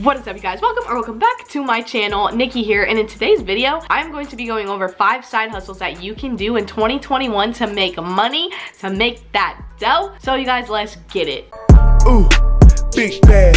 What is up, you guys? Welcome back to my channel. Nikki here, and in today's video I'm going to be going over 5 side hustles that you can do in 2021 to make money, to make that dough. So you guys, let's get it. Ooh, big bag.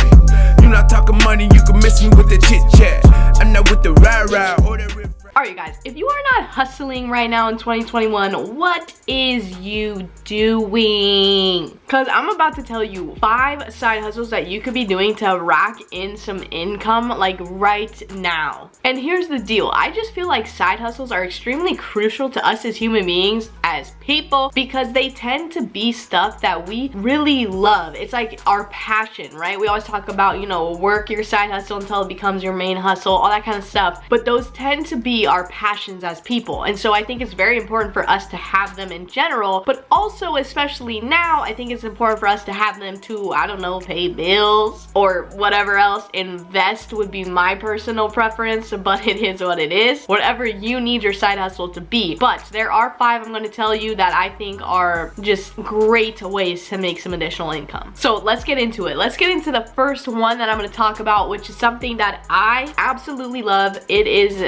You not talking money, you can miss me with the chit chat. I'm not with the rah-rah or the riff. Alright, you guys, if you are not hustling right now in 2021, what is you doing? Because I'm about to tell you 5 side hustles that you could be doing to rack in some income, like right now. And here's the deal. I just feel like side hustles are extremely crucial to us as human beings, as people, because they tend to be stuff that we really love. It's like our passion, right? We always talk about, you know, work your side hustle until it becomes your main hustle, all that kind of stuff. But those tend to be our passions as people, and so I think it's very important for us to have them in general, but also especially now I think it's important for us to have them to, I don't know, pay bills or whatever else. Invest would be my personal preference, but it is what it is. Whatever you need your side hustle to be. But there are 5 I'm going to tell you that I think are just great ways to make some additional income. So let's get into it. Let's get into the first one that I'm going to talk about, which is something that I absolutely love. It is,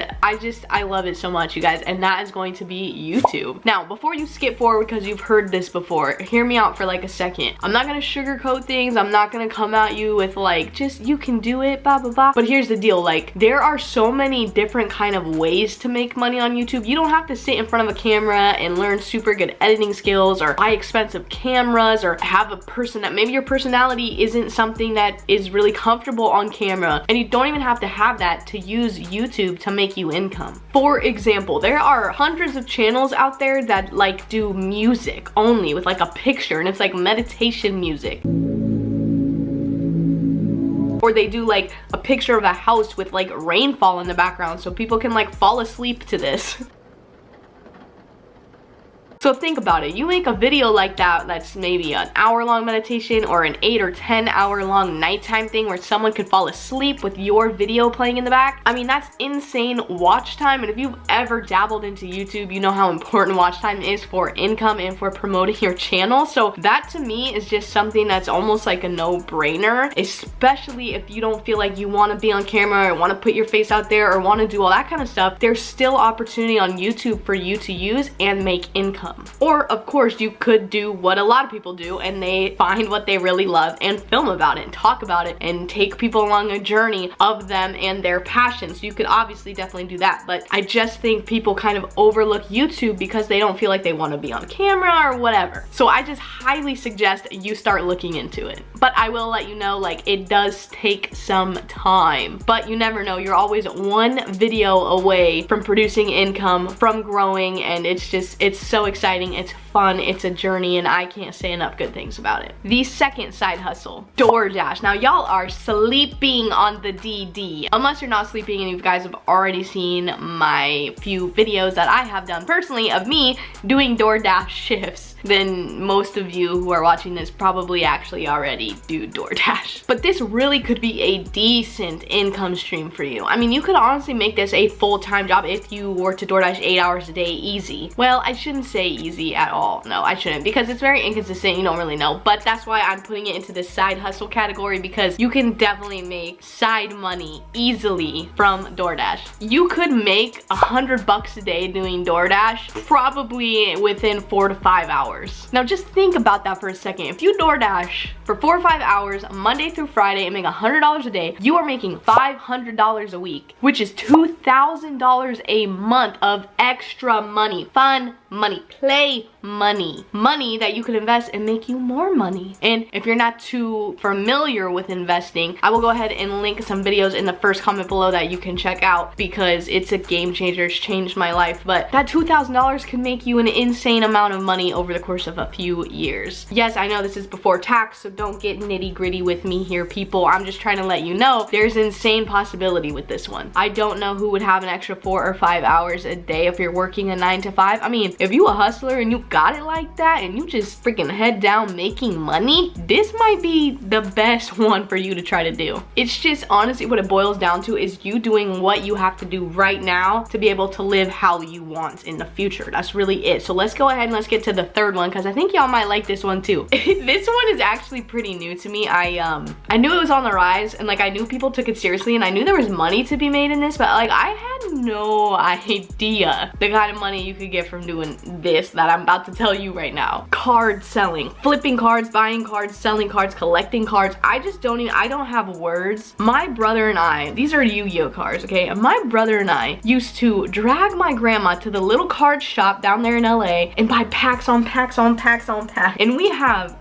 I love it so much, you guys, and that is going to be YouTube. Now, before you skip forward because you've heard this before, hear me out for like a second. I'm not gonna sugarcoat things. I'm not gonna come at you with like, just you can do it, blah blah blah. But here's the deal, like there are so many different kind of ways to make money on YouTube. You don't have to sit in front of a camera and learn super good editing skills or buy expensive cameras or have a person that maybe your personality isn't something that is really comfortable on camera, and you don't even have to have that to use YouTube to make you income. For example, there are hundreds of channels out there that like do music only with like a picture, and it's like meditation music. Or they do like a picture of a house with like rainfall in the background so people can like fall asleep to this. So think about it. You make a video like that that's maybe an hour-long meditation or an 8 or 10 hour-long nighttime thing where someone could fall asleep with your video playing in the back. I mean, that's insane watch time, and if you've ever dabbled into YouTube, you know how important watch time is for income and for promoting your channel. So that to me is just something that's almost like a no-brainer, especially if you don't feel like you want to be on camera or want to put your face out there or want to do all that kind of stuff. There's still opportunity on YouTube for you to use and make income. Or of course you could do what a lot of people do, and they find what they really love and film about it and talk about it and take people along a journey of them and their passions. So you could obviously definitely do that, but I just think people kind of overlook YouTube because they don't feel like they want to be on camera or whatever. So I just highly suggest you start looking into it. But I will let you know, like, it does take some time, but you never know. You're always one video away from producing income, from growing, and it's so exciting, it's fun, it's a journey, and I can't say enough good things about it. The second side hustle, DoorDash. Now y'all are sleeping on the DD. Unless you're not sleeping and you guys have already seen my few videos that I have done personally of me doing DoorDash shifts, then most of you who are watching this probably actually already do DoorDash. But this really could be a decent income stream for you. I mean, you could honestly make this a full-time job if you were to DoorDash 8 hours a day easy. Well, I shouldn't say easy at all. No, I shouldn't, because it's very inconsistent. You don't really know. But that's why I'm putting it into the side hustle category, because you can definitely make side money easily from DoorDash. You could make $100 a day doing DoorDash probably within 4 to 5 hours. Now just think about that for a second. If you DoorDash for 4 or 5 hours, Monday through Friday, and make $100 a day, you are making $500 a week, which is $2,000 a month of extra money. Fun money, play money, money that you could invest and make you more money. And if you're not too familiar with investing, I will go ahead and link some videos in the first comment below that you can check out, because it's a game changer. It's changed my life. But that $2,000 can make you an insane amount of money over the course of a few years. Yes, I know this is before tax, so don't get nitty gritty with me here, people. I'm just trying to let you know there's insane possibility with this one. I don't know who would have an extra 4 or 5 hours a day if you're working a 9 to 5. I mean, if you a hustler and you got got it like that and you just freaking head down making money, this might be the best one for you to try to do. It's just honestly what it boils down to is you doing what you have to do right now to be able to live how you want in the future. That's really it. So let's go ahead and let's get to the third one, because I think y'all might like this one too. This one is actually pretty new to me. I knew it was on the rise, and like I knew people took it seriously, and I knew there was money to be made in this, but like I had no idea the kind of money you could get from doing this that I'm about to tell you right now. Card selling, flipping cards, buying cards, selling cards, collecting cards. I don't have words. My brother and I, these are Yu-Gi-Oh cards, okay? My brother and I used to drag my grandma to the little card shop down there in LA and buy packs on packs on packs on packs. And we have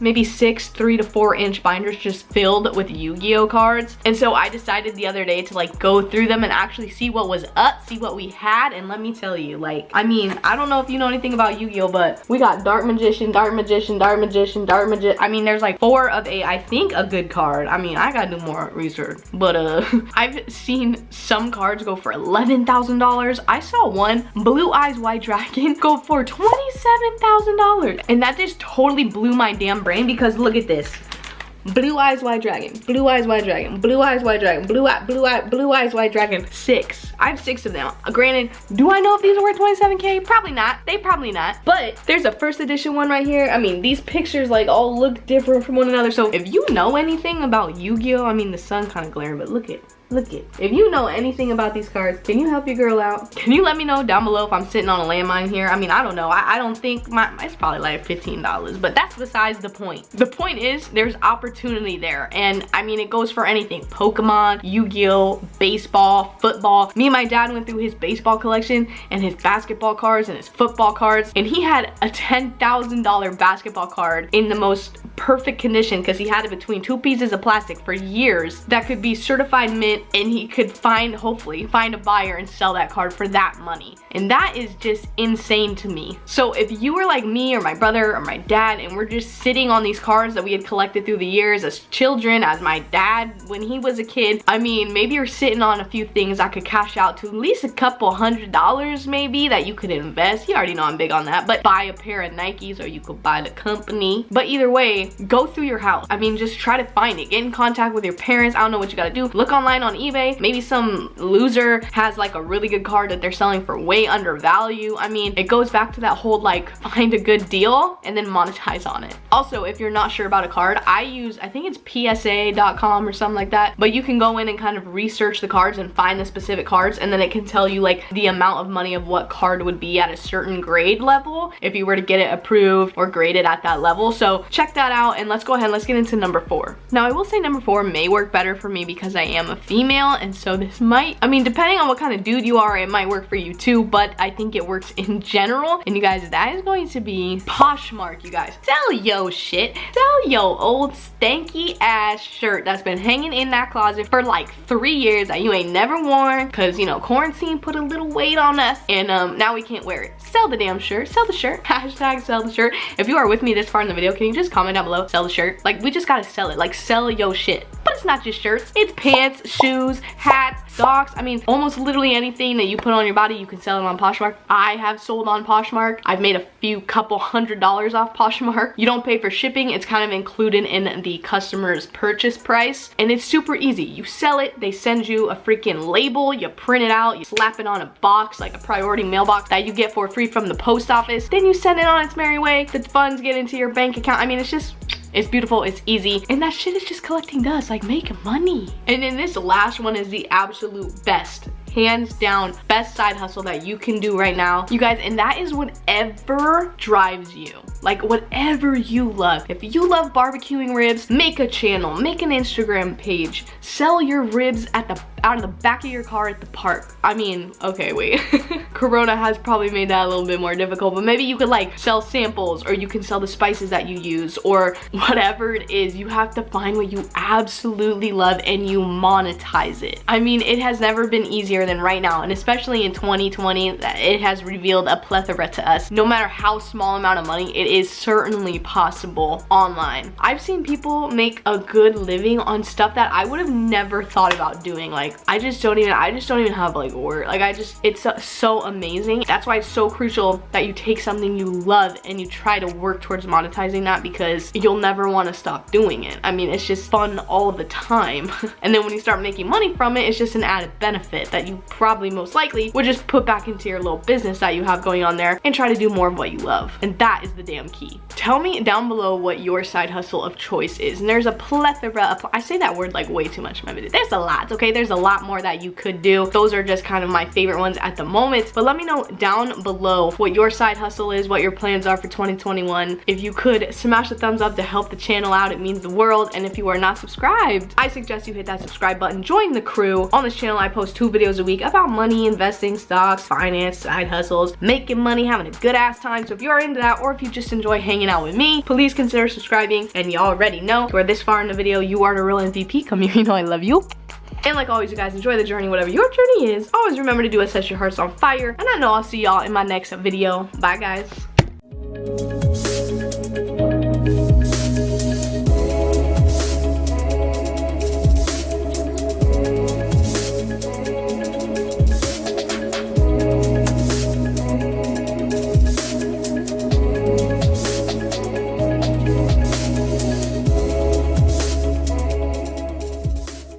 maybe six 3 to 4 inch binders just filled with Yu-Gi-Oh cards. And so I decided the other day to like go through them and actually see what was up, see what we had. And let me tell you, like, I mean, I don't know if you know anything about Yu-Gi-Oh, but we got Dark Magician, Dark Magician, Dark Magician, Dark Magician. I mean, there's like 4 of I think a good card. I mean, I gotta do more research, but I've seen some cards go for $11,000. I saw one Blue Eyes White Dragon go for $27,000, and that just totally blew my damn brain, because look at this. Blue Eyes White Dragon, Blue Eyes White Dragon, Blue Eyes White Dragon, Blue Eyes White Dragon. 6. I have 6 of them. Granted, do I know if these are worth 27K? Probably not. They probably not. But there's a first edition one right here. I mean, these pictures like all look different from one another. So if you know anything about Yu-Gi-Oh, I mean, the sun's kind of glaring, but look it. If you know anything about these cards, can you help your girl out? Can you let me know down below if I'm sitting on a landmine here? I mean, I don't know. I don't think it's probably like $15, but that's besides the point. The point is there's opportunity there. And I mean, it goes for anything. Pokemon, Yu-Gi-Oh, baseball, football. Me and my dad went through his baseball collection and his basketball cards and his football cards. And he had a $10,000 basketball card in the most perfect condition, because he had it between 2 pieces of plastic for years that could be certified mint, and he could hopefully find a buyer and sell that card for that money. And that is just insane to me. So if you were like me or my brother or my dad, and we're just sitting on these cards that we had collected through the years as children, as my dad when he was a kid, I mean, maybe you're sitting on a few things that could cash out to at least a couple $100 maybe that you could invest. You already know I'm big on that, but buy a pair of Nikes, or you could buy the company. But either way, go through your house. I mean, just try to find it. Get in contact with your parents. I don't know what you gotta do. Look online on eBay. Maybe some loser has like a really good card that they're selling for way under value. I mean, it goes back to that whole like find a good deal and then monetize on it. Also, if you're not sure about a card, I think it's psa.com or something like that, but you can go in and kind of research the cards and find the specific cards, and then it can tell you like the amount of money of what card would be at a certain grade level if you were to get it approved or graded at that level. So check that out, and let's go ahead and let's get into number 4. Now I will say number 4 may work better for me because I am a female, and so this might, I mean, depending on what kind of dude you are, it might work for you too, but I think it works in general. And you guys, that is going to be Poshmark, you guys. Sell yo shit. Sell yo old stanky ass shirt that's been hanging in that closet for like 3 years that you ain't never worn because, you know, quarantine put a little weight on us, and now we can't wear it. Sell the damn shirt. Sell the shirt. Hashtag sell the shirt. If you are with me this far in the video, can you just comment down below, sell the shirt? Like, we just gotta sell it. Like, sell yo shit. But it's not just shirts. It's pants, shoes, hats, socks. I mean, almost literally anything that you put on your body, you can sell it on Poshmark. I have sold on Poshmark. I've made a couple $100s off Poshmark. You don't pay for shipping. It's kind of included in the customer's purchase price, and it's super easy. You sell it, they send you a freaking label, you print it out, you slap it on a box, like a priority mailbox that you get for free from the post office. Then you send it on its merry way. The funds get into your bank account. I mean, it's beautiful, it's easy, and that shit is just collecting dust, like making money. And then this last one is the absolute best, hands down, best side hustle that you can do right now, you guys, and that is whatever drives you. Like, whatever you love. If you love barbecuing ribs, make a channel, make an Instagram page, sell your ribs out of the back of your car at the park. I mean, okay, wait. Corona has probably made that a little bit more difficult, but maybe you could like sell samples, or you can sell the spices that you use, or whatever it is. You have to find what you absolutely love and you monetize it. I mean, it has never been easier than right now, and especially in 2020, it has revealed a plethora to us. No matter how small amount of money, it is certainly possible online. I've seen people make a good living on stuff that I would have never thought about doing, like I just don't even have like word. Like it's so amazing. That's why it's so crucial that you take something you love and you try to work towards monetizing that, because you'll never want to stop doing it. I mean, it's just fun all of the time. And then when you start making money from it, it's just an added benefit that you probably most likely would just put back into your little business that you have going on there and try to do more of what you love. And that is the damn key. Tell me down below what your side hustle of choice is. And there's a plethora, I say that word like way too much in my video. There's a lot, okay? There's a lot more that you could do. Those are just kind of my favorite ones at the moment. But let me know down below what your side hustle is, what your plans are for 2021. If you could smash the thumbs up to help the channel out, it means the world. And if you are not subscribed, I suggest you hit that subscribe button, join the crew. On this channel, I post 2 videos a week about money, investing, stocks, finance, side hustles, making money, having a good ass time. So if you are into that, or if you just enjoy hanging out with me, please consider subscribing. And you already know, if you are this far in the video, you are the real MVP. Come here, you know I love you. And like always, you guys, enjoy the journey, whatever your journey is. Always remember to do it, set your hearts on fire. And I know I'll see y'all in my next video. Bye, guys.